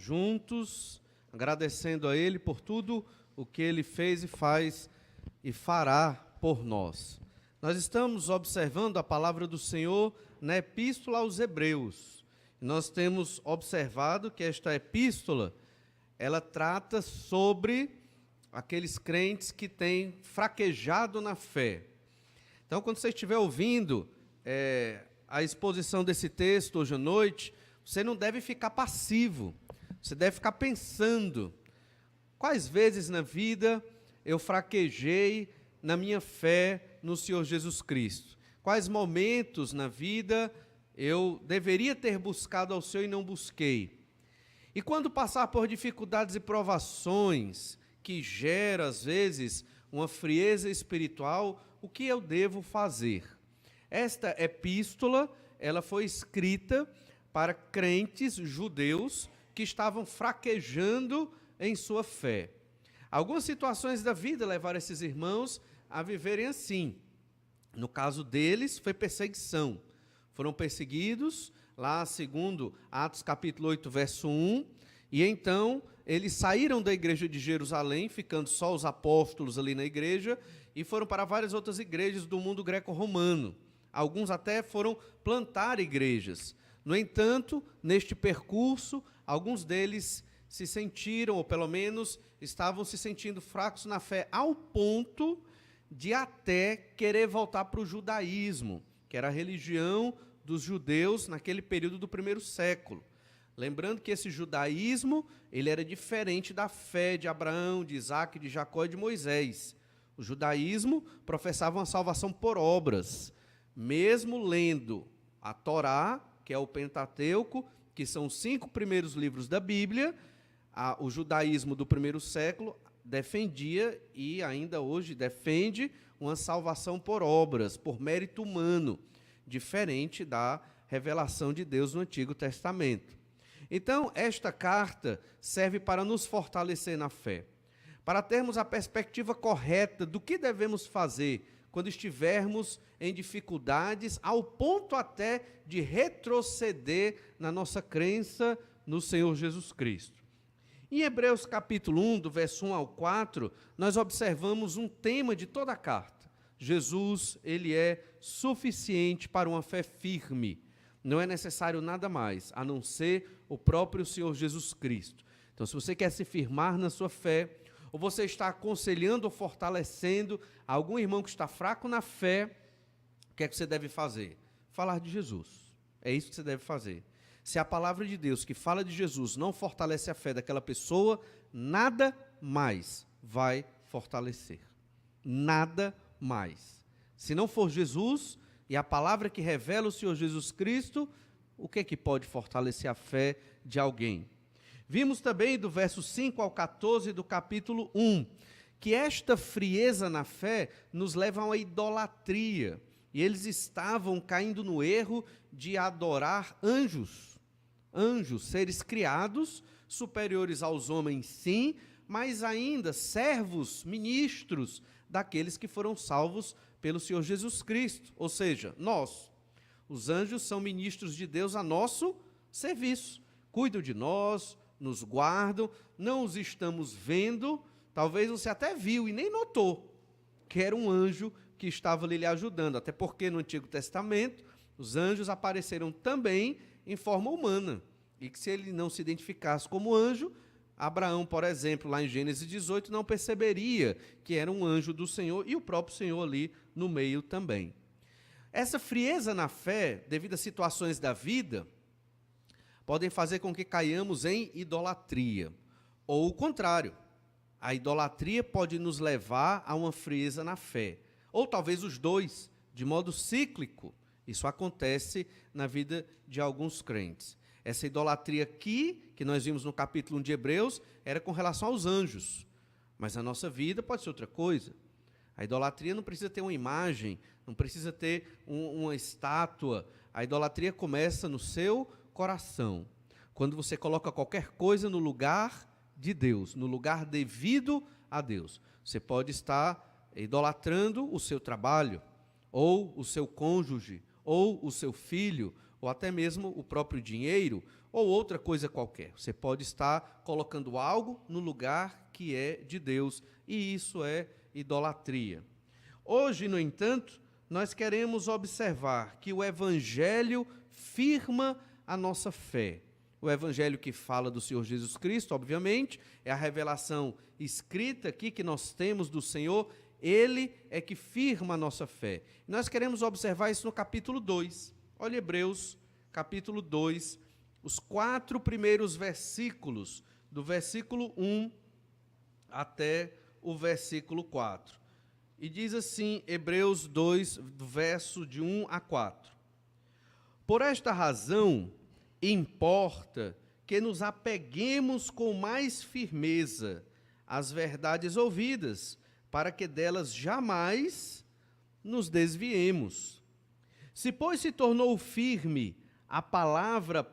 juntos, agradecendo a Ele por tudo o que Ele fez e faz e fará por nós. Nós estamos observando a palavra do Senhor na Epístola aos Hebreus. Nós temos observado que esta epístola, ela trata sobre aqueles crentes que têm fraquejado na fé. Então, quando você estiver ouvindo a exposição desse texto hoje à noite, você não deve ficar passivo, você deve ficar pensando, quais vezes na vida eu fraquejei na minha fé no Senhor Jesus Cristo? Quais momentos na vida eu deveria ter buscado ao Senhor e não busquei? E quando passar por dificuldades e provações, que gera às vezes uma frieza espiritual, o que eu devo fazer? Esta epístola, ela foi escrita para crentes judeus que estavam fraquejando em sua fé. Algumas situações da vida levaram esses irmãos a viverem assim. No caso deles, foi perseguição. Foram perseguidos, lá segundo Atos capítulo 8, verso 1, e então eles saíram da igreja de Jerusalém, ficando só os apóstolos ali na igreja, e foram para várias outras igrejas do mundo greco-romano. Alguns até foram plantar igrejas. No entanto, neste percurso, alguns deles se sentiram, ou pelo menos estavam se sentindo fracos na fé, ao ponto de até querer voltar para o judaísmo, que era a religião dos judeus naquele período do primeiro século. Lembrando que esse judaísmo, ele era diferente da fé de Abraão, de Isaac, de Jacó e de Moisés. O judaísmo professava uma salvação por obras. Mesmo lendo a Torá, que é o Pentateuco, que são os 5 primeiros livros da Bíblia, o judaísmo do primeiro século defendia e ainda hoje defende uma salvação por obras, por mérito humano, diferente da revelação de Deus no Antigo Testamento. Então, esta carta serve para nos fortalecer na fé, para termos a perspectiva correta do que devemos fazer quando estivermos em dificuldades, ao ponto até de retroceder na nossa crença no Senhor Jesus Cristo. Em Hebreus capítulo 1, do verso 1 ao 4, nós observamos um tema de toda a carta. Jesus, ele é suficiente para uma fé firme. Não é necessário nada mais, a não ser o próprio Senhor Jesus Cristo. Então, se você quer se firmar na sua fé, ou você está aconselhando ou fortalecendo algum irmão que está fraco na fé, o que é que você deve fazer? Falar de Jesus. É isso que você deve fazer. Se a palavra de Deus que fala de Jesus não fortalece a fé daquela pessoa, nada mais vai fortalecer. Nada mais. Se não for Jesus e a palavra que revela o Senhor Jesus Cristo, o que é que pode fortalecer a fé de alguém? Vimos também do verso 5 ao 14 do capítulo 1, que esta frieza na fé nos leva a uma idolatria. E eles estavam caindo no erro de adorar anjos. Anjos, seres criados, superiores aos homens sim, mas ainda servos, ministros daqueles que foram salvos pelo Senhor Jesus Cristo. Ou seja, nós, os anjos são ministros de Deus a nosso serviço. Cuidam de nós, nos guardam, não os estamos vendo, talvez você até viu e nem notou que era um anjo que estava ali lhe ajudando, até porque no Antigo Testamento os anjos apareceram também em forma humana, e que se ele não se identificasse como anjo, Abraão, por exemplo, lá em Gênesis 18, não perceberia que era um anjo do Senhor, e o próprio Senhor ali no meio também. Essa frieza na fé, devido a situações da vida, podem fazer com que caiamos em idolatria. Ou o contrário, a idolatria pode nos levar a uma frieza na fé. Ou talvez os dois, de modo cíclico. Isso acontece na vida de alguns crentes. Essa idolatria aqui, que nós vimos no capítulo 1 de Hebreus, era com relação aos anjos. Mas a nossa vida pode ser outra coisa. A idolatria não precisa ter uma imagem, não precisa ter uma estátua. A idolatria começa no seu coração. Quando você coloca qualquer coisa no lugar de Deus, no lugar devido a Deus. Você pode estar idolatrando o seu trabalho, ou o seu cônjuge, ou o seu filho, ou até mesmo o próprio dinheiro, ou outra coisa qualquer. Você pode estar colocando algo no lugar que é de Deus, e isso é idolatria. Hoje, no entanto, nós queremos observar que o Evangelho firma a nossa fé. O Evangelho que fala do Senhor Jesus Cristo, obviamente, é a revelação escrita aqui que nós temos do Senhor, Ele é que firma a nossa fé. Nós queremos observar isso no capítulo 2. Olha Hebreus, capítulo 2, os 4 primeiros versículos, do versículo 1 até o versículo 4. E diz assim, Hebreus 2, do verso de 1 a 4. Por esta razão, importa que nos apeguemos com mais firmeza às verdades ouvidas, para que delas jamais nos desviemos. Se, pois, se tornou firme a palavra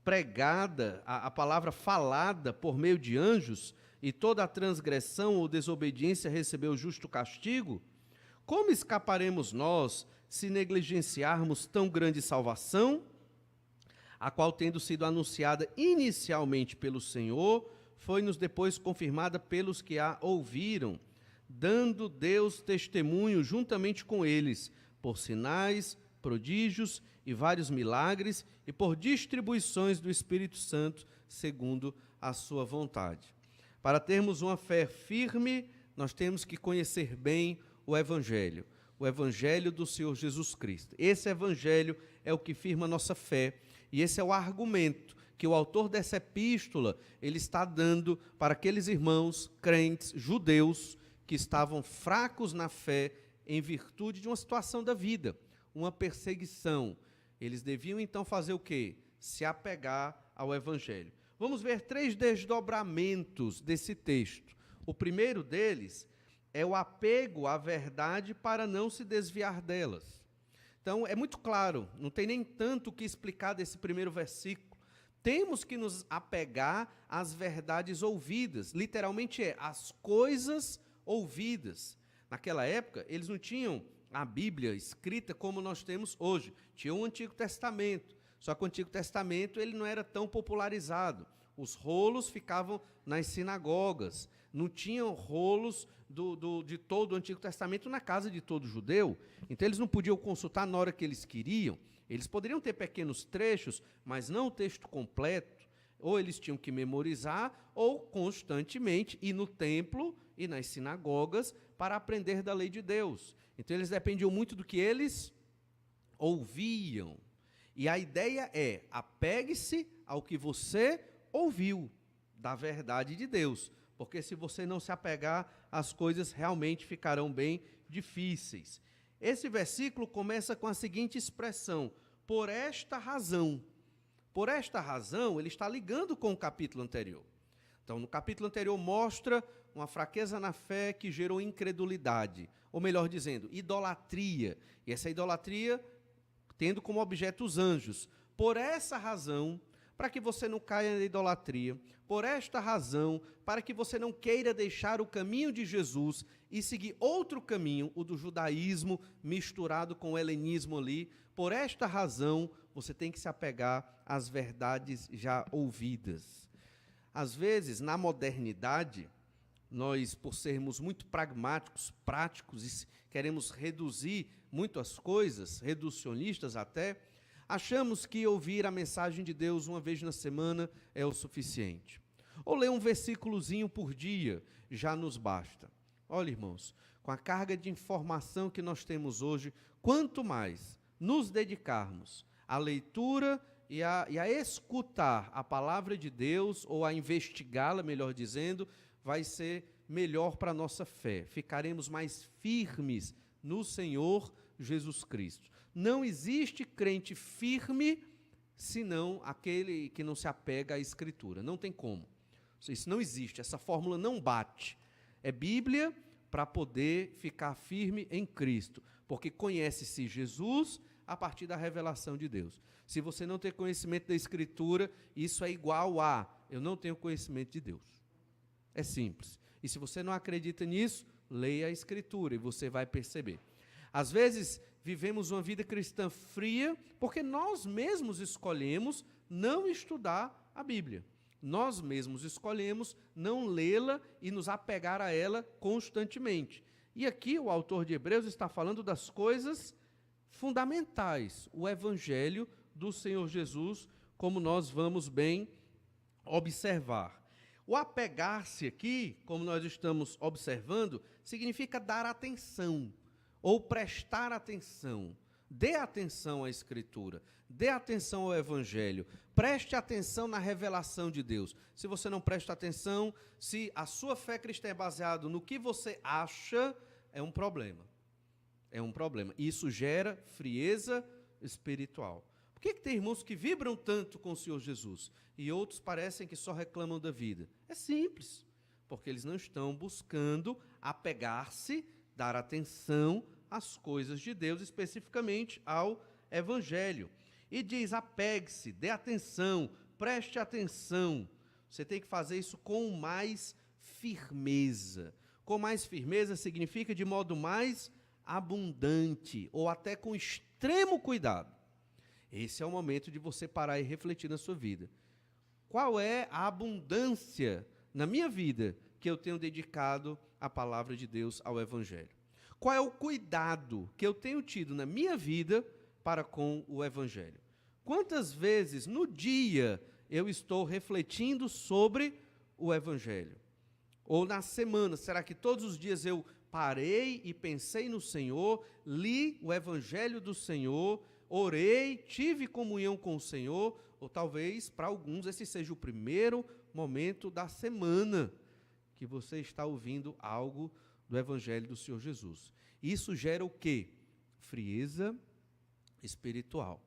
pregada, a palavra falada por meio de anjos, e toda a transgressão ou desobediência recebeu justo castigo, como escaparemos nós se negligenciarmos tão grande salvação, a qual, tendo sido anunciada inicialmente pelo Senhor, foi-nos depois confirmada pelos que a ouviram, dando Deus testemunho juntamente com eles, por sinais, prodígios e vários milagres, e por distribuições do Espírito Santo, segundo a sua vontade. Para termos uma fé firme, nós temos que conhecer bem o Evangelho do Senhor Jesus Cristo. Esse Evangelho é o que firma a nossa fé, e esse é o argumento que o autor dessa epístola ele está dando para aqueles irmãos crentes judeus que estavam fracos na fé em virtude de uma situação da vida, uma perseguição. Eles deviam então fazer o quê? Se apegar ao Evangelho. Vamos ver 3 desdobramentos desse texto. O primeiro deles é o apego à verdade para não se desviar delas. Então, é muito claro, não tem nem tanto o que explicar desse primeiro versículo. Temos que nos apegar às verdades ouvidas, literalmente às coisas ouvidas. Naquela época, eles não tinham a Bíblia escrita como nós temos hoje. Tinha o Antigo Testamento, só que o Antigo Testamento ele não era tão popularizado. Os rolos ficavam nas sinagogas, não tinham rolos de todo o Antigo Testamento na casa de todo judeu, então eles não podiam consultar na hora que eles queriam. Eles poderiam ter pequenos trechos, mas não o texto completo, ou eles tinham que memorizar, ou constantemente ir no templo e nas sinagogas para aprender da lei de Deus. Então eles dependiam muito do que eles ouviam. E a ideia é, apegue-se ao que você ouviu da verdade de Deus, porque se você não se apegar, as coisas realmente ficarão bem difíceis. Esse versículo começa com a seguinte expressão, por esta razão. Por esta razão, ele está ligando com o capítulo anterior. Então, no capítulo anterior mostra uma fraqueza na fé que gerou incredulidade, ou melhor dizendo, idolatria. E essa idolatria tendo como objeto os anjos. Por essa razão, para que você não caia na idolatria, por esta razão, para que você não queira deixar o caminho de Jesus e seguir outro caminho, o do judaísmo misturado com o helenismo ali, por esta razão, você tem que se apegar às verdades já ouvidas. Às vezes, na modernidade, nós, por sermos muito pragmáticos, práticos, e queremos reduzir muito as coisas, reducionistas até, achamos que ouvir a mensagem de Deus uma vez na semana é o suficiente. Ou ler um versículozinho por dia já nos basta. Olha, irmãos, com a carga de informação que nós temos hoje, quanto mais nos dedicarmos à leitura e a escutar a palavra de Deus, ou a investigá-la, melhor dizendo, vai ser melhor para a nossa fé. Ficaremos mais firmes no Senhor Jesus Cristo. Não existe crente firme senão aquele que não se apega à Escritura. Não tem como. Isso não existe, essa fórmula não bate. É Bíblia para poder ficar firme em Cristo, porque conhece-se Jesus a partir da revelação de Deus. Se você não tem conhecimento da Escritura, isso é igual a eu não tenho conhecimento de Deus. É simples. E se você não acredita nisso, leia a Escritura e você vai perceber. Às vezes, vivemos uma vida cristã fria porque nós mesmos escolhemos não estudar a Bíblia. Nós mesmos escolhemos não lê-la e nos apegar a ela constantemente. E aqui o autor de Hebreus está falando das coisas fundamentais, o Evangelho do Senhor Jesus, como nós vamos bem observar. O apegar-se aqui, como nós estamos observando, significa dar atenção ou prestar atenção. Dê atenção à Escritura, dê atenção ao Evangelho, preste atenção na revelação de Deus. Se você não presta atenção, se a sua fé cristã é baseada no que você acha, é um problema. É um problema. Isso gera frieza espiritual. Por que tem irmãos que vibram tanto com o Senhor Jesus e outros parecem que só reclamam da vida? É simples, porque eles não estão buscando apegar-se, dar atenção às coisas de Deus, especificamente ao Evangelho. E diz, apegue-se, dê atenção, preste atenção. Você tem que fazer isso com mais firmeza. Com mais firmeza significa de modo mais abundante, ou até com extremo cuidado. Esse é o momento de você parar e refletir na sua vida. Qual é a abundância na minha vida que eu tenho dedicado à palavra de Deus, ao Evangelho? Qual é o cuidado que eu tenho tido na minha vida para com o Evangelho? Quantas vezes no dia eu estou refletindo sobre o Evangelho? Ou na semana, será que todos os dias eu parei e pensei no Senhor, li o Evangelho do Senhor, orei, tive comunhão com o Senhor? Ou talvez, para alguns, esse seja o primeiro momento da semana que você está ouvindo algo do Evangelho do Senhor Jesus. Isso gera o quê? Frieza espiritual.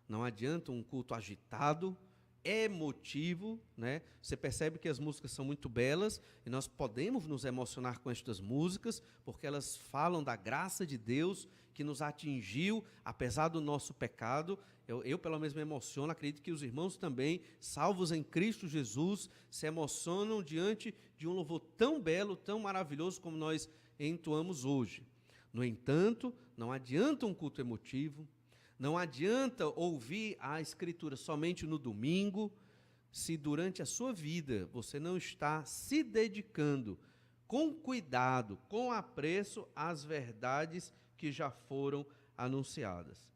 Não adianta um culto agitado, emotivo, né? Você percebe que as músicas são muito belas e nós podemos nos emocionar com estas músicas, porque elas falam da graça de Deus que nos atingiu, apesar do nosso pecado. Eu pelo menos me emociono, acredito que os irmãos também, salvos em Cristo Jesus, se emocionam diante de um louvor tão belo, tão maravilhoso como nós entoamos hoje. No entanto, não adianta um culto emotivo, não adianta ouvir a Escritura somente no domingo, se durante a sua vida você não está se dedicando com cuidado, com apreço às verdades que já foram anunciadas.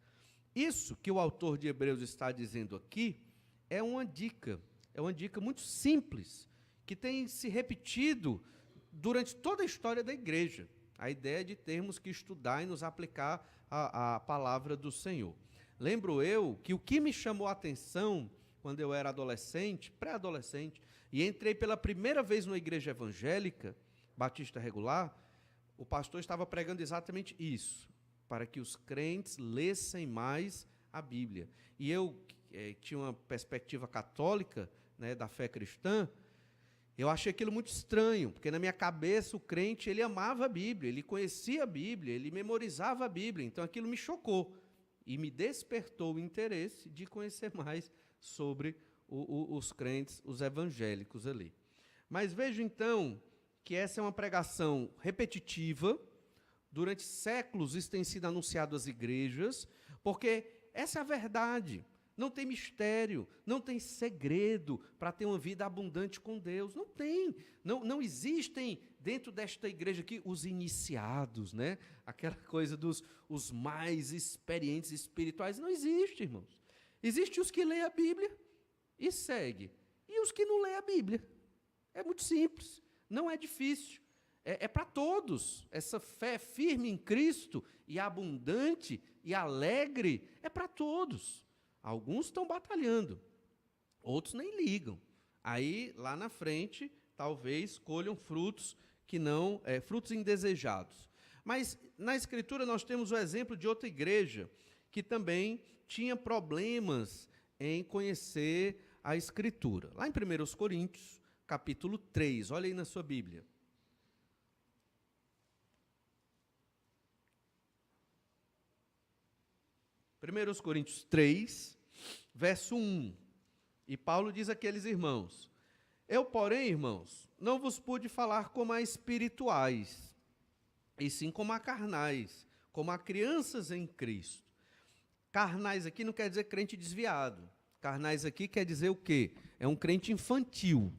Isso que o autor de Hebreus está dizendo aqui é uma dica muito simples, que tem se repetido durante toda a história da igreja. A ideia de termos que estudar e nos aplicar a palavra do Senhor. Lembro eu que o que me chamou a atenção quando eu era adolescente, pré-adolescente, e entrei pela primeira vez numa igreja evangélica, batista regular, o pastor estava pregando exatamente isso, para que os crentes lessem mais a Bíblia. E eu tinha uma perspectiva católica, né, da fé cristã. Eu achei aquilo muito estranho, porque na minha cabeça o crente, ele amava a Bíblia, ele conhecia a Bíblia, ele memorizava a Bíblia, então aquilo me chocou e me despertou o interesse de conhecer mais sobre os crentes, os evangélicos ali. Mas vejo então que essa é uma pregação repetitiva, durante séculos isso tem sido anunciado às igrejas, porque essa é a verdade. Não tem mistério, não tem segredo para ter uma vida abundante com Deus. Não tem. Não existem dentro desta igreja aqui os iniciados, né? Aquela coisa dos os mais experientes espirituais. Não existe, irmãos. Existem os que leem a Bíblia e seguem. E os que não leem a Bíblia. É muito simples. Não é difícil. É para todos. Essa fé firme em Cristo e abundante e alegre é para todos. Alguns estão batalhando, outros nem ligam. Aí, lá na frente, talvez colham frutos que não, frutos indesejados. Mas na Escritura nós temos o exemplo de outra igreja que também tinha problemas em conhecer a Escritura. Lá em 1 Coríntios, capítulo 3, olha aí na sua Bíblia. 1 Coríntios 3, verso 1. E Paulo diz àqueles irmãos: eu, porém, irmãos, não vos pude falar como a espirituais, e sim como a carnais, como a crianças em Cristo. Carnais aqui não quer dizer crente desviado. Carnais aqui quer dizer o quê? É um crente infantil.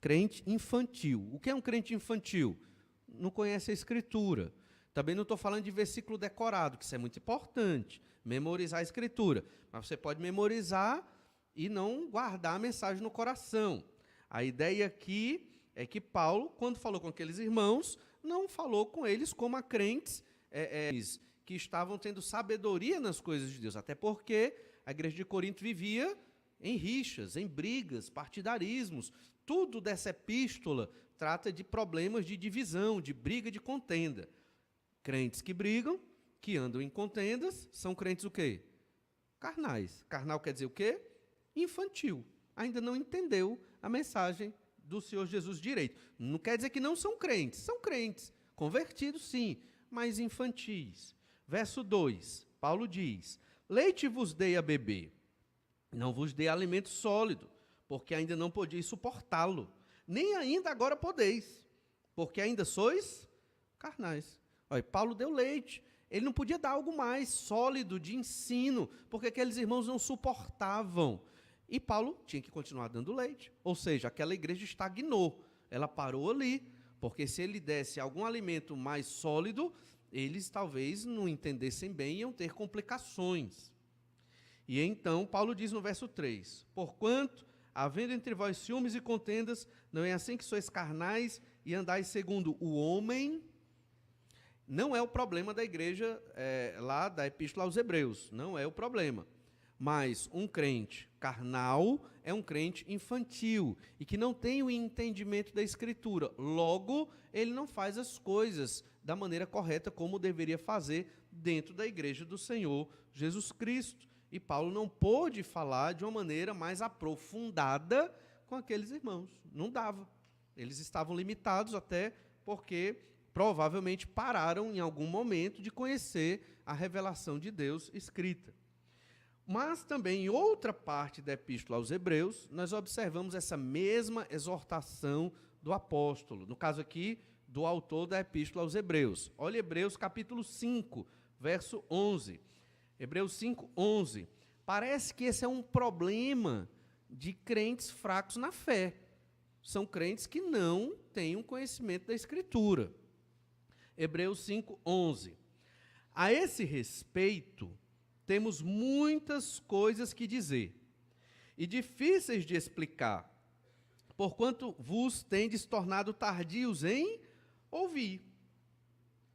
Crente infantil. O que é um crente infantil? Não conhece a Escritura. Também não estou falando de versículo decorado, que isso é muito importante, memorizar a Escritura. Mas você pode memorizar e não guardar a mensagem no coração. A ideia aqui é que Paulo, quando falou com aqueles irmãos, não falou com eles como a crentes que estavam tendo sabedoria nas coisas de Deus, até porque a igreja de Corinto vivia em rixas, em brigas, partidarismos. Tudo dessa epístola trata de problemas de divisão, de briga, de contenda. Crentes que brigam, que andam em contendas, são crentes o quê? Carnais. Carnal quer dizer o quê? Infantil. Ainda não entendeu a mensagem do Senhor Jesus direito. Não quer dizer que não são crentes, convertidos sim, mas infantis. Verso 2, Paulo diz: leite vos dei a beber, não vos dei alimento sólido, porque ainda não podíeis suportá-lo, nem ainda agora podeis, porque ainda sois carnais. Olha, Paulo deu leite, ele não podia dar algo mais sólido de ensino, porque aqueles irmãos não suportavam. E Paulo tinha que continuar dando leite, ou seja, aquela igreja estagnou, ela parou ali, porque se ele desse algum alimento mais sólido, eles talvez não entendessem bem e iam ter complicações. E então Paulo diz no verso 3, porquanto, havendo entre vós ciúmes e contendas, não é assim que sois carnais e andais segundo o homem. Não é o problema da igreja lá da Epístola aos Hebreus, não é o problema. Mas um crente carnal é um crente infantil e que não tem o entendimento da Escritura. Logo, ele não faz as coisas da maneira correta como deveria fazer dentro da igreja do Senhor Jesus Cristo. E Paulo não pôde falar de uma maneira mais aprofundada com aqueles irmãos. Não dava. Eles estavam limitados até porque provavelmente pararam em algum momento de conhecer a revelação de Deus escrita. Mas também em outra parte da Epístola aos Hebreus, nós observamos essa mesma exortação do apóstolo, no caso aqui, do autor da Epístola aos Hebreus. Olha Hebreus capítulo 5, verso 11. Hebreus 5, 11. Parece que esse é um problema de crentes fracos na fé. São crentes que não têm um conhecimento da Escritura. Hebreus 5, 11. A esse respeito, temos muitas coisas que dizer, e difíceis de explicar, porquanto vos tendes tornado tardios em ouvir.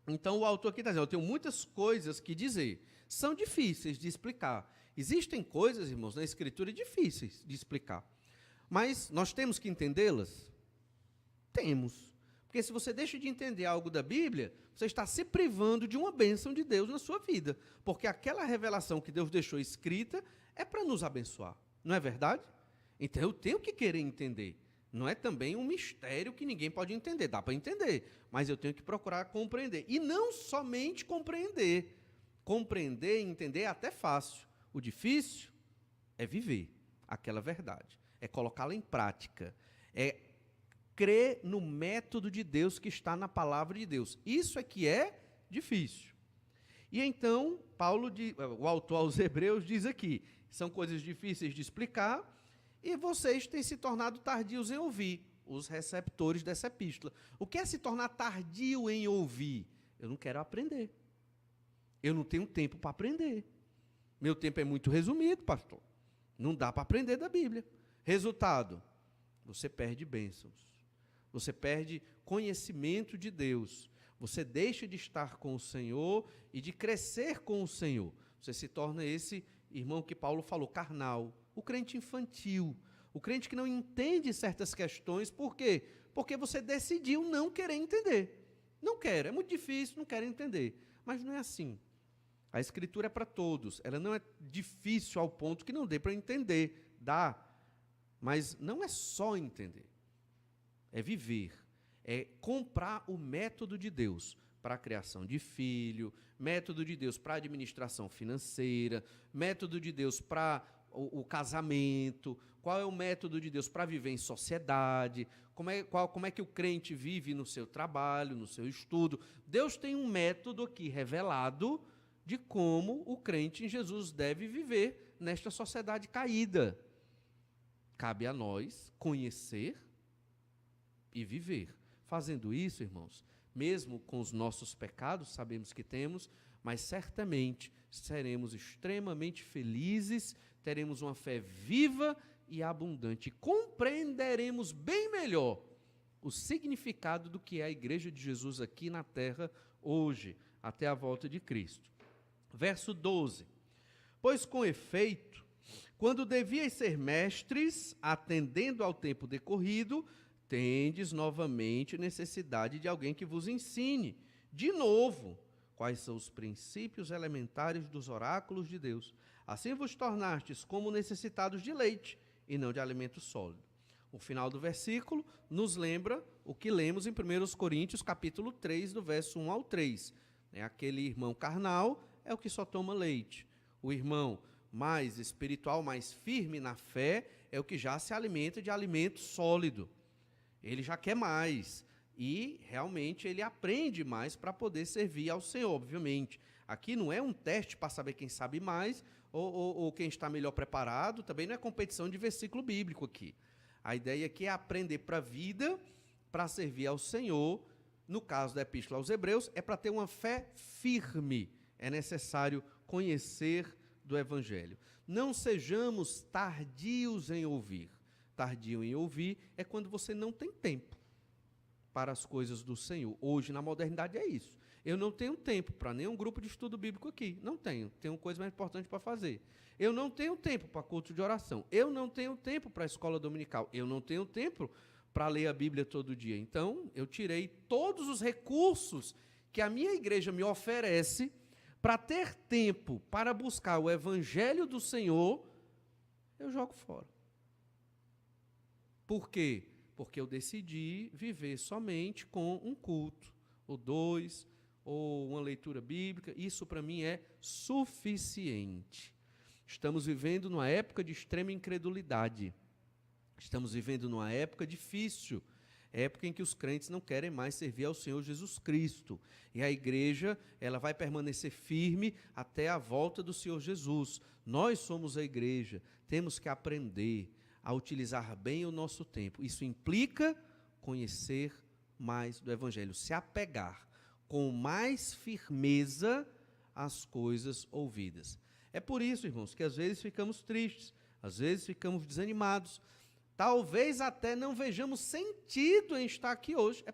Então o autor aqui está dizendo, eu tenho muitas coisas que dizer, são difíceis de explicar. Existem coisas, irmãos, na Escritura difíceis de explicar, mas nós temos que entendê-las? Temos. Porque se você deixa de entender algo da Bíblia, você está se privando de uma bênção de Deus na sua vida. Porque aquela revelação que Deus deixou escrita é para nos abençoar. Não é verdade? Então eu tenho que querer entender. Não é também um mistério que ninguém pode entender. Dá para entender, mas eu tenho que procurar compreender. E não somente compreender. Compreender e entender é até fácil. O difícil é viver aquela verdade. É colocá-la em prática. É crer no método de Deus que está na palavra de Deus. Isso é que é difícil. E então, o autor aos Hebreus diz aqui, são coisas difíceis de explicar, e vocês têm se tornado tardios em ouvir, os receptores dessa epístola. O que é se tornar tardio em ouvir? Eu não quero aprender. Eu não tenho tempo para aprender. Meu tempo é muito resumido, pastor. Não dá para aprender da Bíblia. Resultado, você perde bênçãos. Você perde conhecimento de Deus. Você deixa de estar com o Senhor e de crescer com o Senhor. Você se torna esse irmão que Paulo falou, carnal, o crente infantil, o crente que não entende certas questões. Por quê? Porque você decidiu não querer entender. Não quer, é muito difícil, não quer entender. Mas não é assim. A Escritura é para todos. Ela não é difícil ao ponto que não dê para entender. Dá. Mas não é só entender. É viver, é comprar o método de Deus para a criação de filho, método de Deus para a administração financeira, método de Deus para o casamento, qual é o método de Deus para viver em sociedade, como é que o crente vive no seu trabalho, no seu estudo. Deus tem um método aqui revelado de como o crente em Jesus deve viver nesta sociedade caída. Cabe a nós conhecer e viver. Fazendo isso, irmãos, mesmo com os nossos pecados, sabemos que temos, mas certamente seremos extremamente felizes, teremos uma fé viva e abundante. Compreenderemos bem melhor o significado do que é a Igreja de Jesus aqui na terra hoje, até a volta de Cristo. Verso 12. Pois com efeito, quando devíeis ser mestres, atendendo ao tempo decorrido, tendes novamente necessidade de alguém que vos ensine, de novo, quais são os princípios elementares dos oráculos de Deus. Assim vos tornastes como necessitados de leite, e não de alimento sólido. O final do versículo nos lembra o que lemos em 1 Coríntios, capítulo 3, do verso 1 ao 3. Aquele irmão carnal é o que só toma leite. O irmão mais espiritual, mais firme na fé, é o que já se alimenta de alimento sólido. Ele já quer mais e realmente ele aprende mais para poder servir ao Senhor, obviamente. Aqui não é um teste para saber quem sabe mais ou quem está melhor preparado, também não é competição de versículo bíblico aqui. A ideia aqui é aprender para a vida, para servir ao Senhor. No caso da Epístola aos Hebreus, é para ter uma fé firme. É necessário conhecer do Evangelho. Não sejamos tardios em ouvir. Tardio em ouvir é quando você não tem tempo para as coisas do Senhor. Hoje, na modernidade, é isso. Eu não tenho tempo para nenhum grupo de estudo bíblico aqui. Não tenho. Tenho coisa mais importante para fazer. Eu não tenho tempo para culto de oração. Eu não tenho tempo para a escola dominical. Eu não tenho tempo para ler a Bíblia todo dia. Então, eu tirei todos os recursos que a minha igreja me oferece para ter tempo para buscar o Evangelho do Senhor, eu jogo fora. Por quê? Porque eu decidi viver somente com um culto, ou dois, ou uma leitura bíblica. Isso para mim é suficiente. Estamos vivendo numa época de extrema incredulidade. Estamos vivendo numa época difícil, época em que os crentes não querem mais servir ao Senhor Jesus Cristo. E a igreja, ela vai permanecer firme até a volta do Senhor Jesus. Nós somos a igreja, temos que aprender a utilizar bem o nosso tempo. Isso implica conhecer mais do Evangelho, se apegar com mais firmeza às coisas ouvidas. É por isso, irmãos, que às vezes ficamos tristes, às vezes ficamos desanimados, talvez até não vejamos sentido em estar aqui hoje. É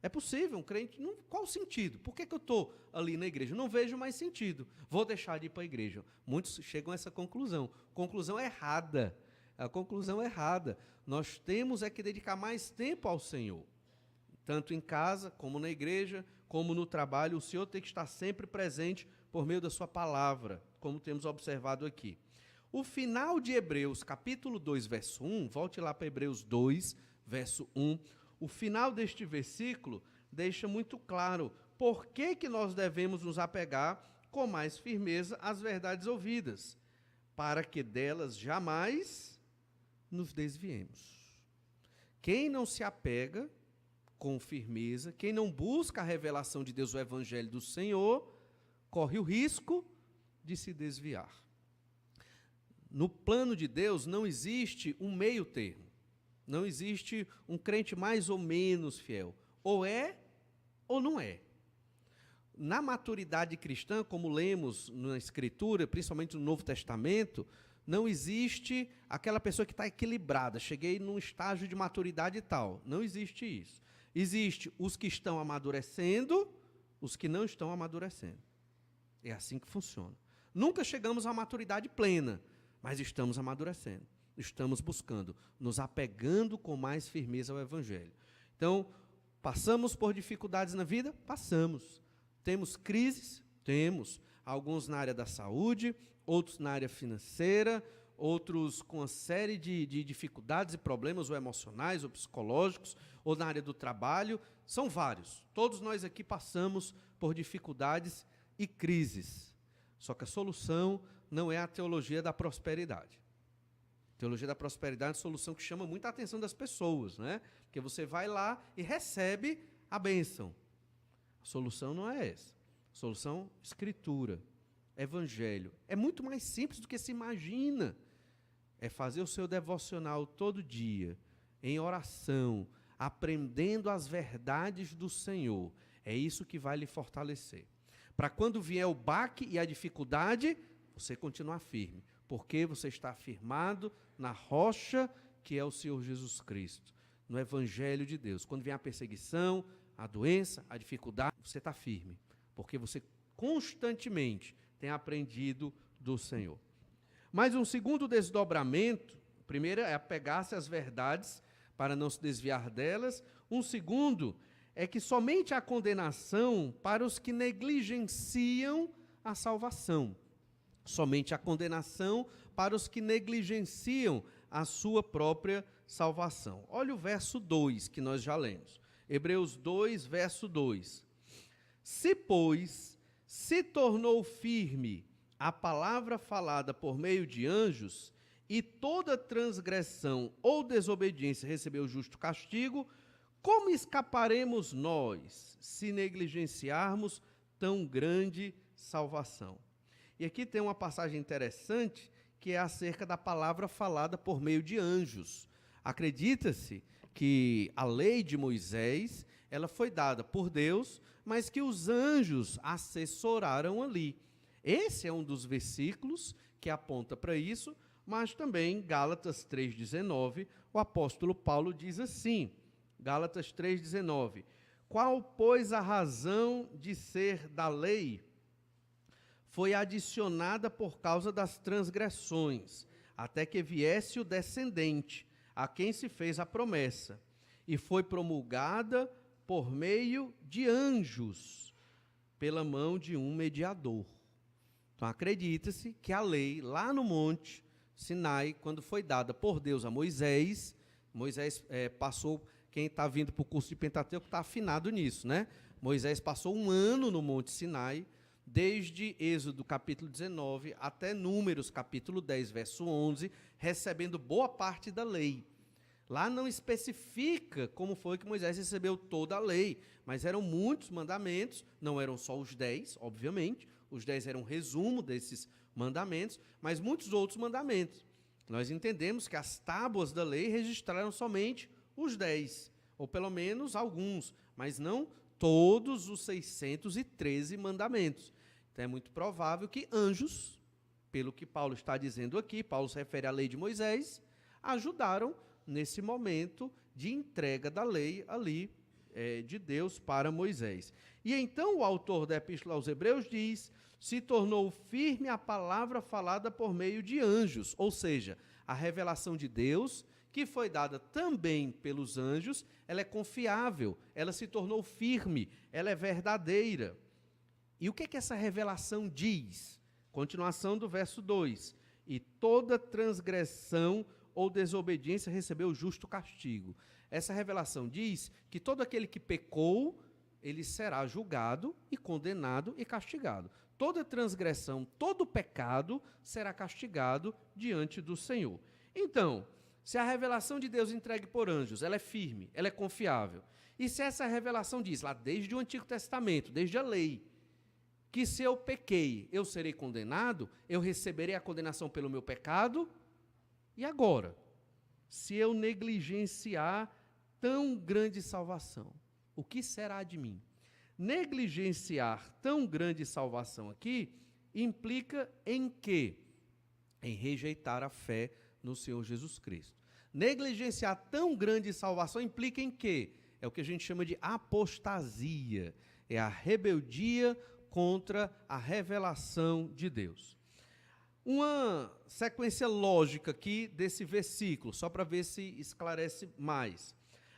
possível, um crente, qual o sentido? Por que eu estou ali na igreja? Não vejo mais sentido, vou deixar de ir para a igreja. Muitos chegam a essa conclusão errada. A conclusão errada. Nós temos é que dedicar mais tempo ao Senhor. Tanto em casa, como na igreja, como no trabalho, o Senhor tem que estar sempre presente por meio da sua palavra, como temos observado aqui. O final de Hebreus, capítulo 2, verso 1, volte lá para Hebreus 2, verso 1, o final deste versículo deixa muito claro por que nós devemos nos apegar com mais firmeza às verdades ouvidas, para que delas jamais nos desviemos. Quem não se apega com firmeza, quem não busca a revelação de Deus, o Evangelho do Senhor, corre o risco de se desviar. No plano de Deus não existe um meio termo, não existe um crente mais ou menos fiel, ou é ou não é. Na maturidade cristã, como lemos na Escritura, principalmente no Novo Testamento, não existe aquela pessoa que está equilibrada, cheguei num estágio de maturidade e tal. Não existe isso. Existe os que estão amadurecendo, os que não estão amadurecendo. É assim que funciona. Nunca chegamos à maturidade plena, mas estamos amadurecendo. Estamos buscando, nos apegando com mais firmeza ao Evangelho. Então, passamos por dificuldades na vida? Passamos. Temos crises? Temos. Alguns na área da saúde, outros na área financeira, outros com uma série de dificuldades e problemas, ou emocionais, ou psicológicos, ou na área do trabalho. São vários. Todos nós aqui passamos por dificuldades e crises. Só que a solução não é a teologia da prosperidade. A teologia da prosperidade é uma solução que chama muita atenção das pessoas, né? Porque você vai lá e recebe a bênção. A solução não é essa. A solução, Escritura. evangelho. É muito mais simples do que se imagina. É fazer o seu devocional todo dia, em oração, aprendendo as verdades do Senhor. É isso que vai lhe fortalecer. Para quando vier o baque e a dificuldade, você continuar firme, porque você está firmado na rocha que é o Senhor Jesus Cristo, no Evangelho de Deus. Quando vier a perseguição, a doença, a dificuldade, você está firme, porque você constantemente tem aprendido do Senhor. Mas um segundo desdobramento, o primeiro é apegar-se às verdades para não se desviar delas. Um segundo é que somente há condenação para os que negligenciam a salvação. Somente há condenação para os que negligenciam a sua própria salvação. Olha o verso 2 que nós já lemos. Hebreus 2, verso 2. Se, pois, se tornou firme a palavra falada por meio de anjos, e toda transgressão ou desobediência recebeu justo castigo, como escaparemos nós se negligenciarmos tão grande salvação? E aqui tem uma passagem interessante, que é acerca da palavra falada por meio de anjos. Acredita-se que a lei de Moisés, ela foi dada por Deus, mas que os anjos assessoraram ali. Esse é um dos versículos que aponta para isso, mas também em Gálatas 3,19, o apóstolo Paulo diz assim, Gálatas 3,19, qual, pois, a razão de ser da lei? Foi adicionada por causa das transgressões, até que viesse o descendente, a quem se fez a promessa, e foi promulgada por meio de anjos, pela mão de um mediador. Então, acredita-se que a lei, lá no Monte Sinai, quando foi dada por Deus a Moisés, passou, quem está vindo para o curso de Pentateuco está afinado nisso, né? Moisés passou 1 ano no Monte Sinai, desde Êxodo capítulo 19 até Números capítulo 10, verso 11, recebendo boa parte da lei. Lá não especifica como foi que Moisés recebeu toda a lei, mas eram muitos mandamentos, não eram só os 10, obviamente, os 10 eram um resumo desses mandamentos, mas muitos outros mandamentos. Nós entendemos que as tábuas da lei registraram somente os 10, ou pelo menos alguns, mas não todos os 613 mandamentos. Então é muito provável que anjos, pelo que Paulo está dizendo aqui, Paulo se refere à lei de Moisés, ajudaram nesse momento de entrega da lei ali de Deus para Moisés. E então o autor da Epístola aos Hebreus diz, se tornou firme a palavra falada por meio de anjos, ou seja, a revelação de Deus, que foi dada também pelos anjos, ela é confiável, ela se tornou firme, ela é verdadeira. E o que é que essa revelação diz? Continuação do verso 2. E toda transgressão ou desobediência recebeu justo castigo. Essa revelação diz que todo aquele que pecou, ele será julgado e condenado e castigado. Toda transgressão, todo pecado será castigado diante do Senhor. Então, se a revelação de Deus entregue por anjos, ela é firme, ela é confiável. E se essa revelação diz, lá desde o Antigo Testamento, desde a lei, que se eu pequei, eu serei condenado, eu receberei a condenação pelo meu pecado. E agora, se eu negligenciar tão grande salvação, o que será de mim? Negligenciar tão grande salvação aqui implica em quê? Em rejeitar a fé no Senhor Jesus Cristo. Negligenciar tão grande salvação implica em quê? É o que a gente chama de apostasia, é a rebeldia contra a revelação de Deus. Uma sequência lógica aqui desse versículo, só para ver se esclarece mais.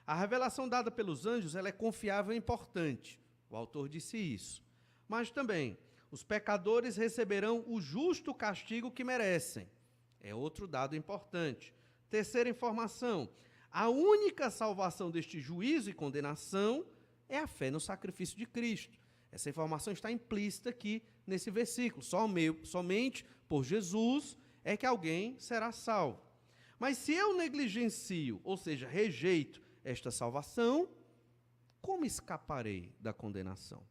A revelação dada pelos anjos, ela é confiável e importante. O autor disse isso. Mas também, os pecadores receberão o justo castigo que merecem. É outro dado importante. Terceira informação, a única salvação deste juízo e condenação é a fé no sacrifício de Cristo. Essa informação está implícita aqui nesse versículo. Somente por Jesus é que alguém será salvo. Mas se eu negligencio, ou seja, rejeito esta salvação, como escaparei da condenação?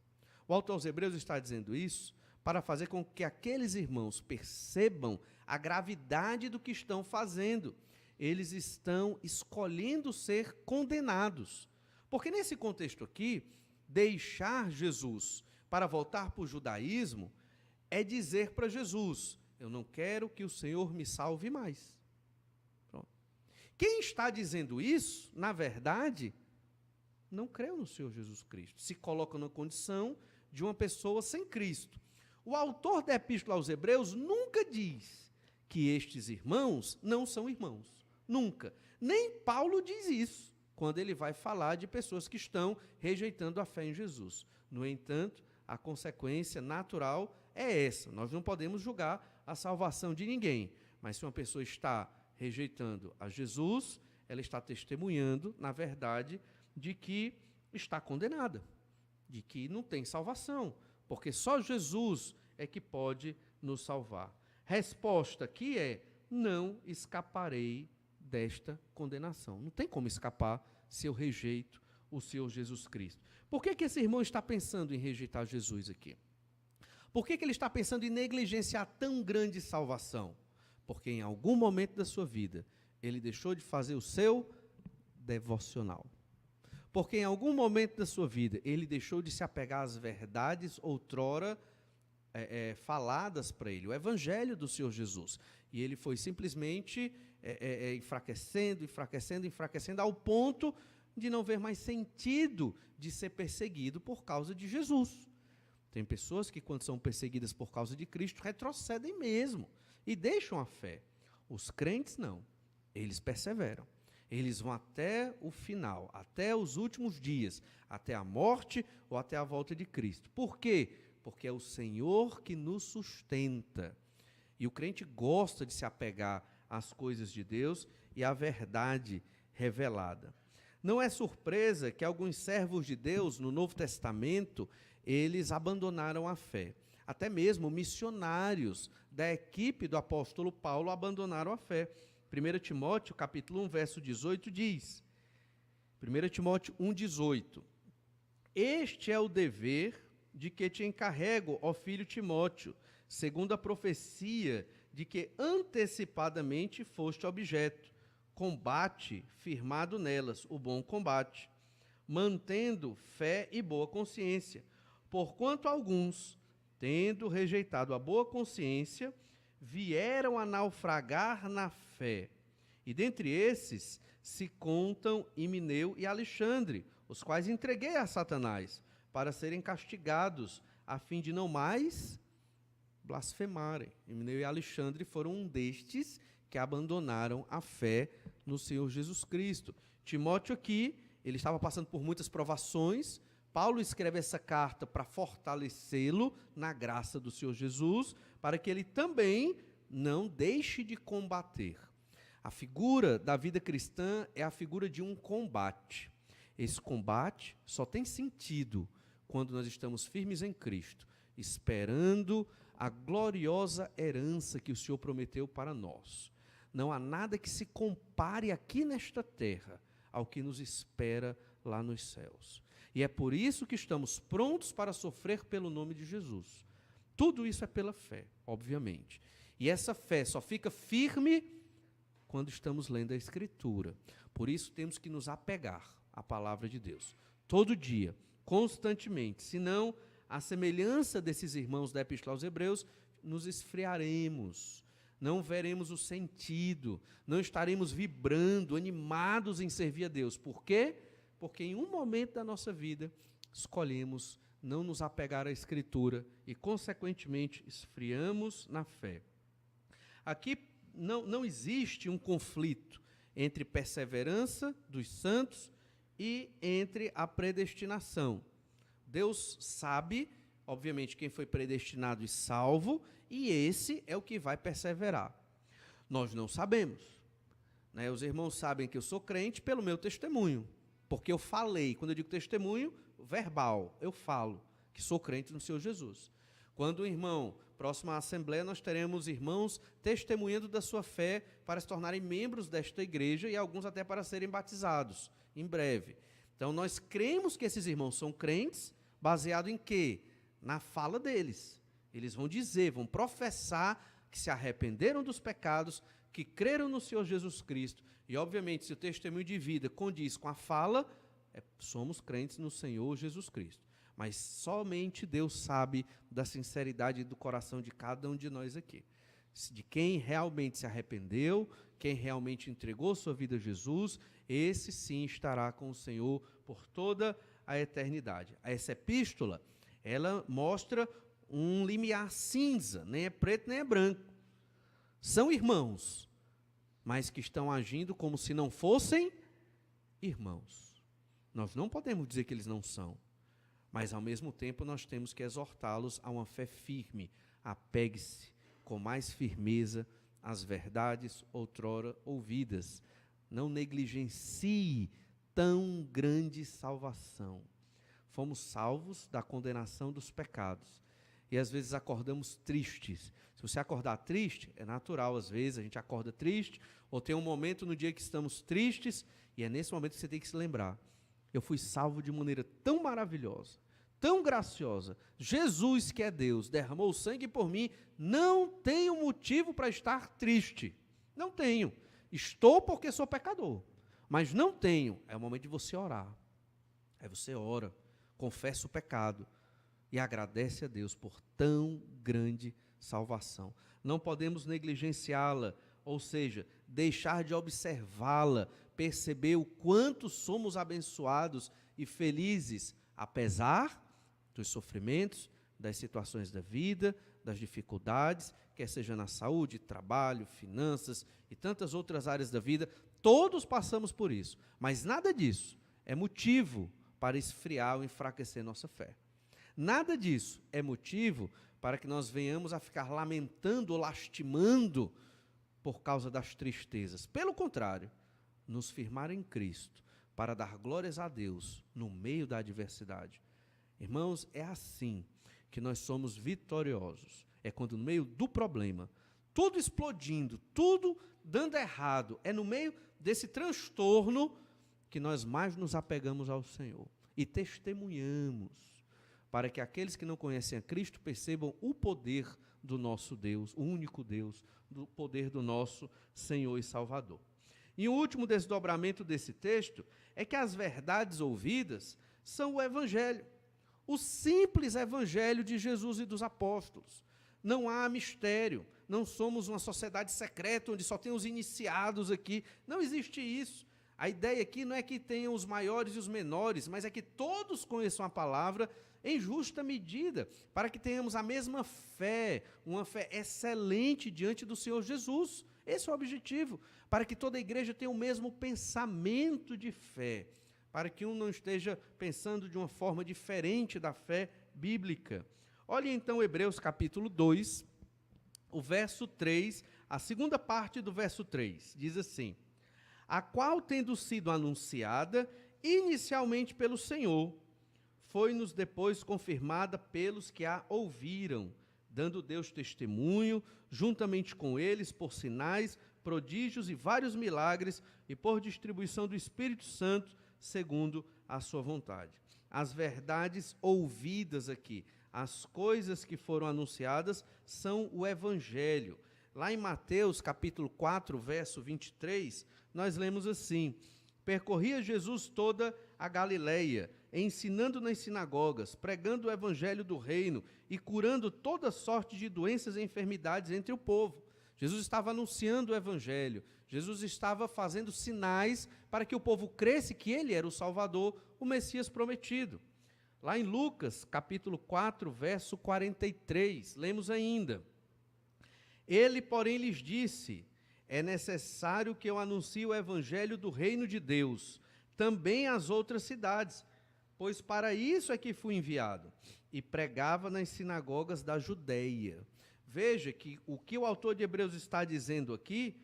O autor aos Hebreus está dizendo isso para fazer com que aqueles irmãos percebam a gravidade do que estão fazendo. Eles estão escolhendo ser condenados. Porque nesse contexto aqui, deixar Jesus para voltar para o judaísmo é dizer para Jesus: eu não quero que o Senhor me salve mais. Pronto. Quem está dizendo isso, na verdade, não creu no Senhor Jesus Cristo. Se coloca na condição de uma pessoa sem Cristo. O autor da Epístola aos Hebreus nunca diz que estes irmãos não são irmãos. Nunca. Nem Paulo diz isso, quando ele vai falar de pessoas que estão rejeitando a fé em Jesus. No entanto, a consequência natural é essa. Nós não podemos julgar a salvação de ninguém, mas se uma pessoa está rejeitando a Jesus, ela está testemunhando, na verdade, de que está condenada, de que não tem salvação, porque só Jesus é que pode nos salvar. Resposta aqui é: não escaparei desta condenação. Não tem como escapar se eu rejeito o Senhor Jesus Cristo. Por que esse irmão está pensando em rejeitar Jesus aqui? Por que ele está pensando em negligenciar tão grande salvação? Porque em algum momento da sua vida, ele deixou de fazer o seu devocional. Porque em algum momento da sua vida, ele deixou de se apegar às verdades outrora faladas para ele, o evangelho do Senhor Jesus. E ele foi simplesmente enfraquecendo, ao ponto de não ver mais sentido de ser perseguido por causa de Jesus. Tem pessoas que, quando são perseguidas por causa de Cristo, retrocedem mesmo e deixam a fé. Os crentes não, eles perseveram. Eles vão até o final, até os últimos dias, até a morte ou até a volta de Cristo. Por quê? Porque é o Senhor que nos sustenta. E o crente gosta de se apegar às coisas de Deus e à verdade revelada. Não é surpresa que alguns servos de Deus no Novo Testamento, eles abandonaram a fé. Até mesmo missionários da equipe do apóstolo Paulo abandonaram a fé. 1 Timóteo, capítulo 1, verso 18, diz, 1 Timóteo 1, 18, este é o dever de que te encarrego, ó filho Timóteo, segundo a profecia de que antecipadamente foste objeto. Combate firmado nelas o bom combate, mantendo fé e boa consciência, porquanto alguns, tendo rejeitado a boa consciência, vieram a naufragar na fé. E dentre esses se contam Himeneu e Alexandre, os quais entreguei a Satanás, para serem castigados, a fim de não mais blasfemarem. Himeneu e Alexandre foram um destes que abandonaram a fé no Senhor Jesus Cristo. Timóteo aqui, ele estava passando por muitas provações. Paulo escreve essa carta para fortalecê-lo na graça do Senhor Jesus, para que ele também não deixe de combater. A figura da vida cristã é a figura de um combate. Esse combate só tem sentido quando nós estamos firmes em Cristo, esperando a gloriosa herança que o Senhor prometeu para nós. Não há nada que se compare aqui nesta terra ao que nos espera lá nos céus. E é por isso que estamos prontos para sofrer pelo nome de Jesus. Tudo isso é pela fé, obviamente. E essa fé só fica firme quando estamos lendo a Escritura. Por isso temos que nos apegar à palavra de Deus. Todo dia, constantemente. Senão, à semelhança desses irmãos da Epístola aos Hebreus, nos esfriaremos. Não veremos o sentido. Não estaremos vibrando, animados em servir a Deus. Por quê? Porque em um momento da nossa vida, escolhemos não nos apegar à Escritura e, consequentemente, esfriamos na fé. Aqui não existe um conflito entre perseverança dos santos e entre a predestinação. Deus sabe, obviamente, quem foi predestinado e salvo, e esse é o que vai perseverar. Nós não sabemos. Né? Os irmãos sabem que eu sou crente pelo meu testemunho, porque eu falei. Quando eu digo testemunho, verbal, eu falo que sou crente no Senhor Jesus. Quando o irmão, próximo à Assembleia, nós teremos irmãos testemunhando da sua fé para se tornarem membros desta igreja e alguns até para serem batizados, em breve. Então, nós cremos que esses irmãos são crentes, baseado em quê? Na fala deles. Eles vão dizer, vão professar que se arrependeram dos pecados, que creram no Senhor Jesus Cristo. E, obviamente, se o testemunho de vida condiz com a fala, somos crentes no Senhor Jesus Cristo. Mas somente Deus sabe da sinceridade do coração de cada um de nós aqui. De quem realmente se arrependeu, quem realmente entregou sua vida a Jesus, esse sim estará com o Senhor por toda a eternidade. Essa epístola, ela mostra um limiar cinza, nem é preto nem é branco. São irmãos, mas que estão agindo como se não fossem irmãos. Nós não podemos dizer que eles não são, mas ao mesmo tempo nós temos que exortá-los a uma fé firme. Apegue-se com mais firmeza às verdades outrora ouvidas. Não negligencie tão grande salvação. Fomos salvos da condenação dos pecados. E às vezes acordamos tristes. Se você acordar triste, é natural, às vezes a gente acorda triste, ou tem um momento no dia que estamos tristes, e é nesse momento que você tem que se lembrar. Eu fui salvo de maneira tão maravilhosa, tão graciosa. Jesus, que é Deus, derramou o sangue por mim. Não tenho motivo para estar triste. Não tenho. Estou porque sou pecador. Mas não tenho. É o momento de você orar. Aí você ora, confessa o pecado e agradece a Deus por tão grande salvação. Não podemos negligenciá-la, ou seja, deixar de observá-la, perceber o quanto somos abençoados e felizes, apesar dos sofrimentos, das situações da vida, das dificuldades, quer seja na saúde, trabalho, finanças e tantas outras áreas da vida. Todos passamos por isso, mas nada disso é motivo para esfriar ou enfraquecer nossa fé. Nada disso é motivo para que nós venhamos a ficar lamentando ou lastimando por causa das tristezas. Pelo contrário, nos firmar em Cristo para dar glórias a Deus no meio da adversidade. Irmãos, é assim que nós somos vitoriosos. É quando no meio do problema, tudo explodindo, tudo dando errado, é no meio desse transtorno que nós mais nos apegamos ao Senhor e testemunhamos, para que aqueles que não conhecem a Cristo percebam o poder do nosso Deus, o único Deus, do poder do nosso Senhor e Salvador. E o último desdobramento desse texto é que as verdades ouvidas são o Evangelho, o simples Evangelho de Jesus e dos apóstolos. Não há mistério, não somos uma sociedade secreta onde só tem os iniciados aqui, não existe isso. A ideia aqui não é que tenham os maiores e os menores, mas é que todos conheçam a palavra em justa medida, para que tenhamos a mesma fé, uma fé excelente diante do Senhor Jesus. Esse é o objetivo, para que toda a igreja tenha o mesmo pensamento de fé, para que um não esteja pensando de uma forma diferente da fé bíblica. Olhe então Hebreus capítulo 2, o verso 3, a segunda parte do verso 3, diz assim: a qual, tendo sido anunciada inicialmente pelo Senhor, foi-nos depois confirmada pelos que a ouviram, dando Deus testemunho, juntamente com eles, por sinais, prodígios e vários milagres, e por distribuição do Espírito Santo, segundo a sua vontade. As verdades ouvidas aqui, as coisas que foram anunciadas, são o Evangelho. Lá em Mateus, capítulo 4, verso 23, nós lemos assim: percorria Jesus toda a Galileia, ensinando nas sinagogas, pregando o evangelho do reino e curando toda sorte de doenças e enfermidades entre o povo. Jesus estava anunciando o evangelho, Jesus estava fazendo sinais para que o povo cresce que ele era o Salvador, o Messias prometido. Lá em Lucas, capítulo 4, verso 43, lemos ainda: ele, porém, lhes disse: é necessário que eu anuncie o evangelho do reino de Deus, também às outras cidades, pois para isso é que fui enviado. E pregava nas sinagogas da Judeia. Veja que o que o autor de Hebreus está dizendo aqui,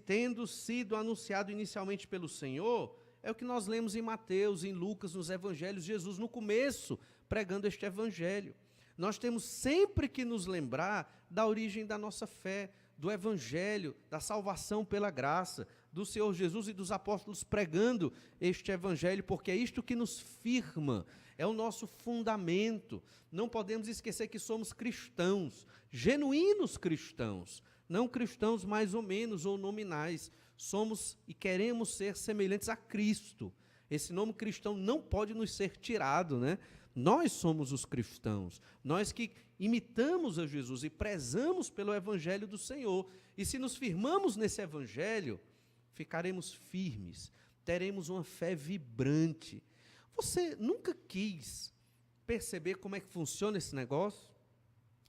tendo sido anunciado inicialmente pelo Senhor, é o que nós lemos em Mateus, em Lucas, nos evangelhos, Jesus no começo, pregando este evangelho. Nós temos sempre que nos lembrar da origem da nossa fé, do evangelho, da salvação pela graça, do Senhor Jesus e dos apóstolos pregando este evangelho, porque é isto que nos firma, é o nosso fundamento. Não podemos esquecer que somos cristãos, genuínos cristãos, não cristãos mais ou menos ou nominais. Somos e queremos ser semelhantes a Cristo. Esse nome cristão não pode nos ser tirado, né? Nós somos os cristãos, nós que imitamos a Jesus e prezamos pelo evangelho do Senhor. E se nos firmamos nesse evangelho, ficaremos firmes, teremos uma fé vibrante. Você nunca quis perceber como é que funciona esse negócio?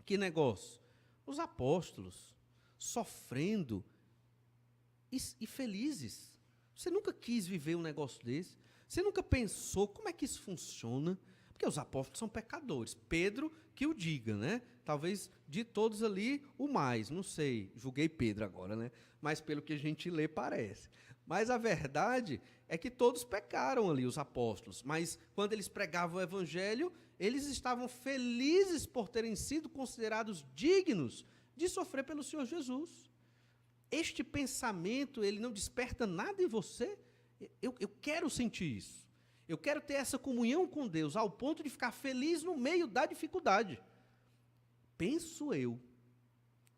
Que negócio? Os apóstolos sofrendo e felizes. Você nunca quis viver um negócio desse? Você nunca pensou como é que isso funciona? Porque os apóstolos são pecadores. Pedro que o diga, né? Talvez de todos ali o mais, não sei, julguei Pedro agora, né? Mas pelo que a gente lê parece. Mas a verdade é que todos pecaram ali, os apóstolos. Mas quando eles pregavam o evangelho, eles estavam felizes por terem sido considerados dignos de sofrer pelo Senhor Jesus. Este pensamento, ele não desperta nada em você? Eu quero sentir isso. Eu quero ter essa comunhão com Deus, ao ponto de ficar feliz no meio da dificuldade. Penso eu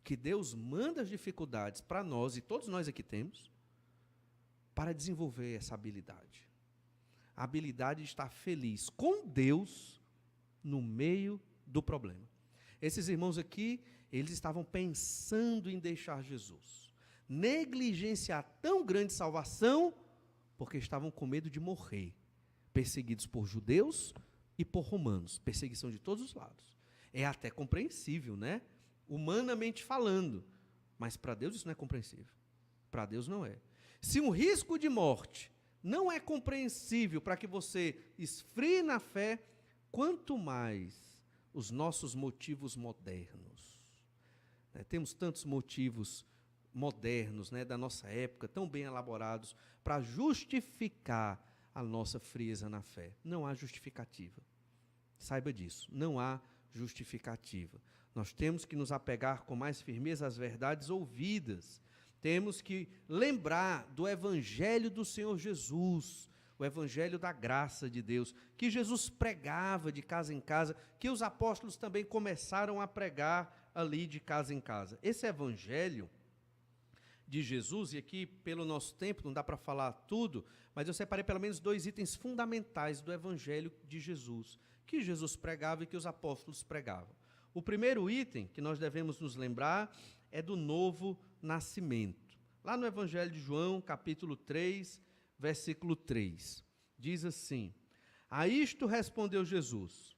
que Deus manda as dificuldades para nós, e todos nós aqui temos, para desenvolver essa habilidade. A habilidade de estar feliz com Deus no meio do problema. Esses irmãos aqui, eles estavam pensando em deixar Jesus, negligenciar tão grande salvação, porque estavam com medo de morrer, perseguidos por judeus e por romanos, perseguição de todos os lados. É até compreensível, né? Humanamente falando, mas para Deus isso não é compreensível. Para Deus não é. Se um risco de morte não é compreensível para que você esfrie na fé, quanto mais os nossos motivos modernos. Temos tantos motivos modernos, né, da nossa época, tão bem elaborados, para justificar a nossa frieza na fé. Não há justificativa. Saiba disso, não há justificativa. Nós temos que nos apegar com mais firmeza às verdades ouvidas. Temos que lembrar do evangelho do Senhor Jesus, o evangelho da graça de Deus, que Jesus pregava de casa em casa, que os apóstolos também começaram a pregar ali de casa em casa. Esse evangelho de Jesus, e aqui pelo nosso tempo não dá para falar tudo, mas eu separei pelo menos 2 itens fundamentais do evangelho de Jesus, que Jesus pregava e que os apóstolos pregavam. O primeiro item que nós devemos nos lembrar é do novo nascimento. Lá no evangelho de João, capítulo 3, versículo 3, diz assim: a isto respondeu Jesus: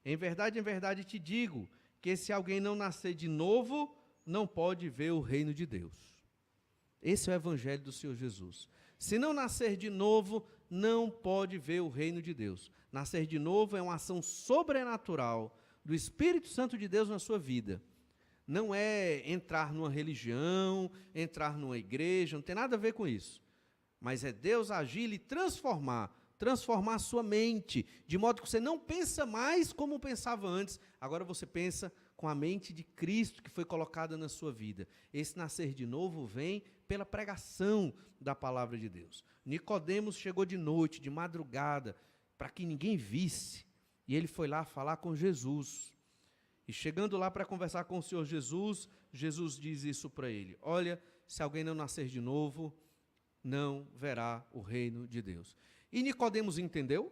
em verdade te digo, que se alguém não nascer de novo, não pode ver o reino de Deus. Esse é o evangelho do Senhor Jesus. Se não nascer de novo, não pode ver o reino de Deus. Nascer de novo é uma ação sobrenatural do Espírito Santo de Deus na sua vida. Não é entrar numa religião, entrar numa igreja, não tem nada a ver com isso. Mas é Deus agir e transformar a sua mente, de modo que você não pensa mais como pensava antes, agora você pensa com a mente de Cristo que foi colocada na sua vida. Esse nascer de novo vem pela pregação da palavra de Deus. Nicodemos chegou de noite, de madrugada, para que ninguém visse, e ele foi lá falar com Jesus. E chegando lá para conversar com o Senhor Jesus, Jesus diz isso para ele: olha, se alguém não nascer de novo, não verá o reino de Deus. E Nicodemos entendeu?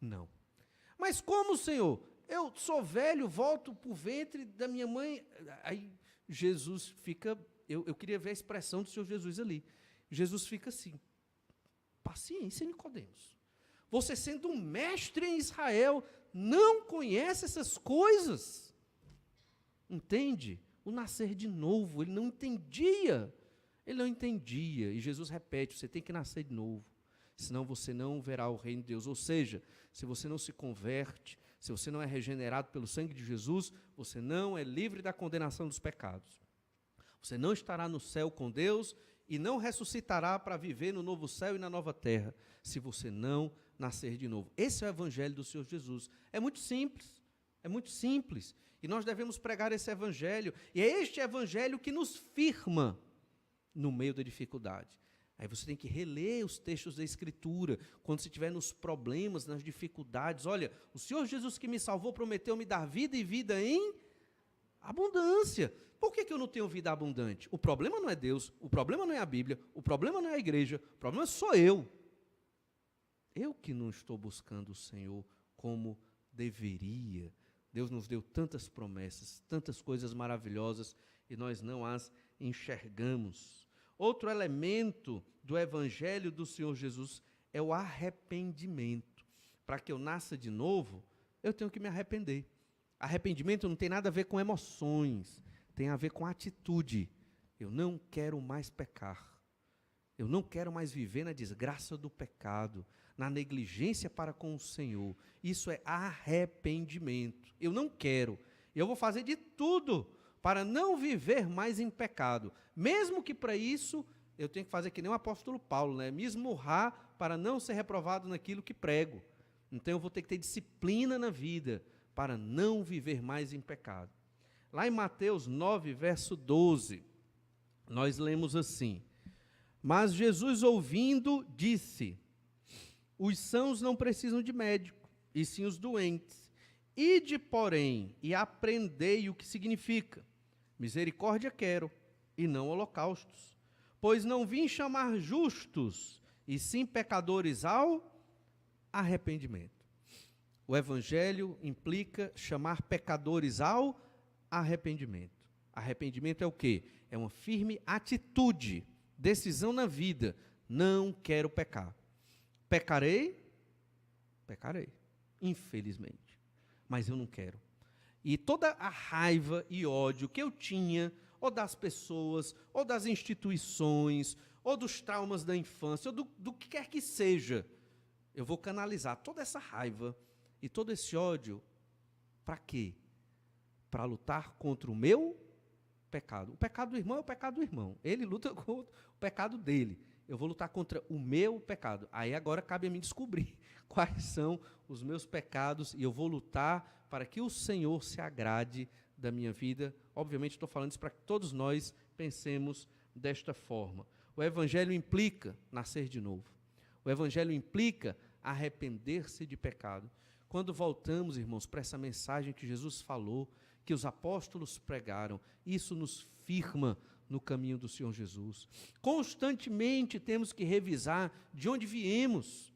Não. Mas como, Senhor? Eu sou velho, volto para o ventre da minha mãe. Aí Jesus fica, eu queria ver a expressão do Senhor Jesus ali. Jesus fica assim: paciência, Nicodemos. Você sendo um mestre em Israel, não conhece essas coisas? Entende? O nascer de novo, ele não entendia. Ele não entendia. E Jesus repete: você tem que nascer de novo, senão você não verá o reino de Deus. Ou seja, se você não se converte, se você não é regenerado pelo sangue de Jesus, você não é livre da condenação dos pecados. Você não estará no céu com Deus e não ressuscitará para viver no novo céu e na nova terra, se você não nascer de novo. Esse é o evangelho do Senhor Jesus. É muito simples, e nós devemos pregar esse evangelho, e é este evangelho que nos firma no meio da dificuldade. Aí você tem que reler os textos da Escritura, quando você estiver nos problemas, nas dificuldades. Olha, o Senhor Jesus que me salvou prometeu me dar vida e vida em abundância. Por que eu não tenho vida abundante? O problema não é Deus, o problema não é a Bíblia, o problema não é a igreja, o problema sou eu. Eu que não estou buscando o Senhor como deveria. Deus nos deu tantas promessas, tantas coisas maravilhosas, e nós não as enxergamos. Outro elemento do Evangelho do Senhor Jesus é o arrependimento. Para que eu nasça de novo, eu tenho que me arrepender. Arrependimento não tem nada a ver com emoções, tem a ver com atitude. Eu não quero mais pecar. Eu não quero mais viver na desgraça do pecado, na negligência para com o Senhor. Isso é arrependimento. Eu não quero. Eu vou fazer de tudo para não viver mais em pecado. Mesmo que para isso eu tenho que fazer que nem o apóstolo Paulo, né? Me esmurrar para não ser reprovado naquilo que prego. Então eu vou ter que ter disciplina na vida para não viver mais em pecado. Lá em Mateus 9, verso 12, nós lemos assim: Mas Jesus, ouvindo, disse: Os sãos não precisam de médico, e sim os doentes. Ide, porém, e aprendei o que significa: misericórdia quero, e não holocaustos. Pois não vim chamar justos, e sim pecadores ao arrependimento. O Evangelho implica chamar pecadores ao arrependimento. Arrependimento é o quê? É uma firme atitude, decisão na vida. Não quero pecar. Pecarei? Pecarei, infelizmente. Mas eu não quero. E toda a raiva e ódio que eu tinha, ou das pessoas, ou das instituições, ou dos traumas da infância, ou do que quer que seja, eu vou canalizar toda essa raiva e todo esse ódio, para quê? Para lutar contra o meu pecado. O pecado do irmão é o pecado do irmão. Ele luta contra o pecado dele. Eu vou lutar contra o meu pecado. Aí agora cabe a mim descobrir quais são os meus pecados, e eu vou lutar para que o Senhor se agrade da minha vida. Obviamente estou falando isso para que todos nós pensemos desta forma. O Evangelho implica nascer de novo. O Evangelho implica arrepender-se de pecado. Quando voltamos, irmãos, para essa mensagem que Jesus falou, que os apóstolos pregaram, isso nos firma no caminho do Senhor Jesus. Constantemente temos que revisar de onde viemos,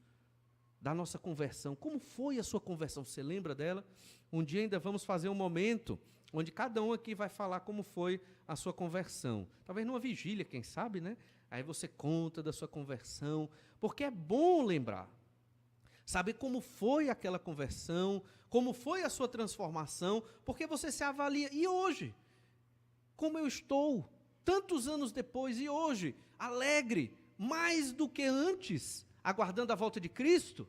da nossa conversão. Como foi a sua conversão? Você lembra dela? Um dia ainda vamos fazer um momento onde cada um aqui vai falar como foi a sua conversão. Talvez numa vigília, quem sabe, né? Aí você conta da sua conversão, porque é bom lembrar. Saber como foi aquela conversão, como foi a sua transformação, porque você se avalia. E hoje? Como eu estou? Tantos anos depois, e hoje? Alegre, mais do que antes, aguardando a volta de Cristo?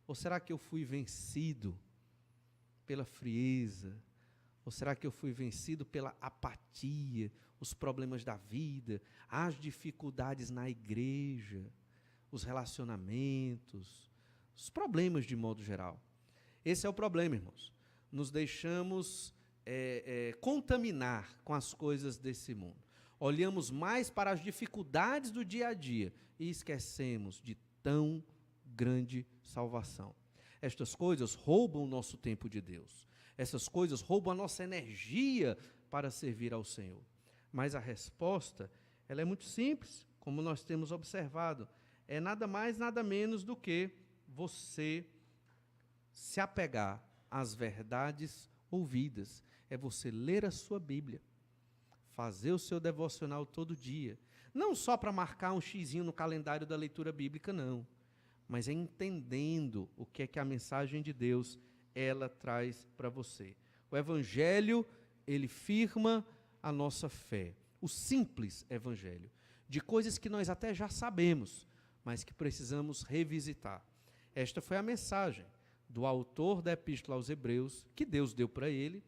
Ou será que eu fui vencido pela frieza? Ou será que eu fui vencido pela apatia, os problemas da vida, as dificuldades na igreja, os relacionamentos, os problemas de modo geral? Esse é o problema, irmãos. Nos deixamos contaminar com as coisas desse mundo. Olhamos mais para as dificuldades do dia a dia e esquecemos de tão grande salvação. Estas coisas roubam o nosso tempo de Deus. Essas coisas roubam a nossa energia para servir ao Senhor. Mas a resposta, ela é muito simples, como nós temos observado. É nada mais, nada menos do que você se apegar às verdades ouvidas. É você ler a sua Bíblia, fazer o seu devocional todo dia. Não só para marcar um xizinho no calendário da leitura bíblica, não. Mas é entendendo o que é que a mensagem de Deus, ela traz para você. O Evangelho, ele firma a nossa fé. O simples Evangelho. De coisas que nós até já sabemos, mas que precisamos revisitar. Esta foi a mensagem do autor da Epístola aos Hebreus, que Deus deu para ele,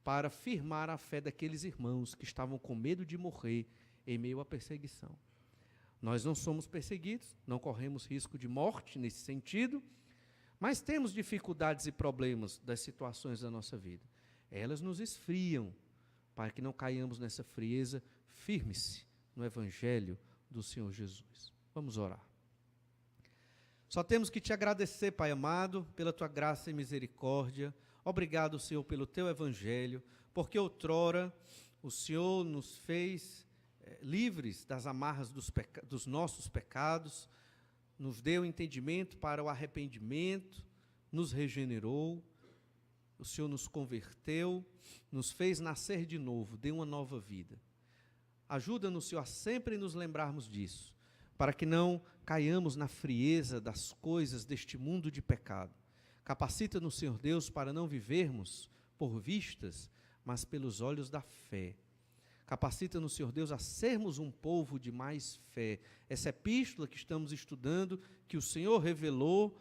para firmar a fé daqueles irmãos que estavam com medo de morrer em meio à perseguição. Nós não somos perseguidos, não corremos risco de morte nesse sentido, mas temos dificuldades e problemas das situações da nossa vida. Elas nos esfriam, para que não caiamos nessa frieza. Firme-se no Evangelho do Senhor Jesus. Vamos orar. Só temos que te agradecer, Pai amado, pela tua graça e misericórdia. Obrigado, Senhor, pelo teu Evangelho, porque outrora o Senhor nos fez livres das amarras dos nossos pecados, nos deu entendimento para o arrependimento, nos regenerou, o Senhor nos converteu, nos fez nascer de novo, deu uma nova vida. Ajuda-nos, Senhor, a sempre nos lembrarmos disso, para que não caiamos na frieza das coisas deste mundo de pecado. Capacita-nos, Senhor Deus, para não vivermos por vistas, mas pelos olhos da fé. Capacita-nos, Senhor Deus, a sermos um povo de mais fé. Essa epístola que estamos estudando, que o Senhor revelou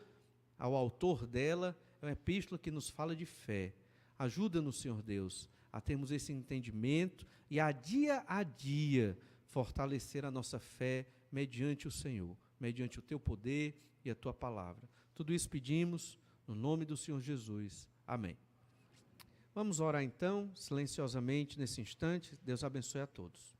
ao autor dela, é uma epístola que nos fala de fé. Ajuda-nos, Senhor Deus, a termos esse entendimento e a dia fortalecer a nossa fé mediante o Senhor, mediante o teu poder e a tua palavra. Tudo isso pedimos no nome do Senhor Jesus. Amém. Vamos orar então, silenciosamente nesse instante. Deus abençoe a todos.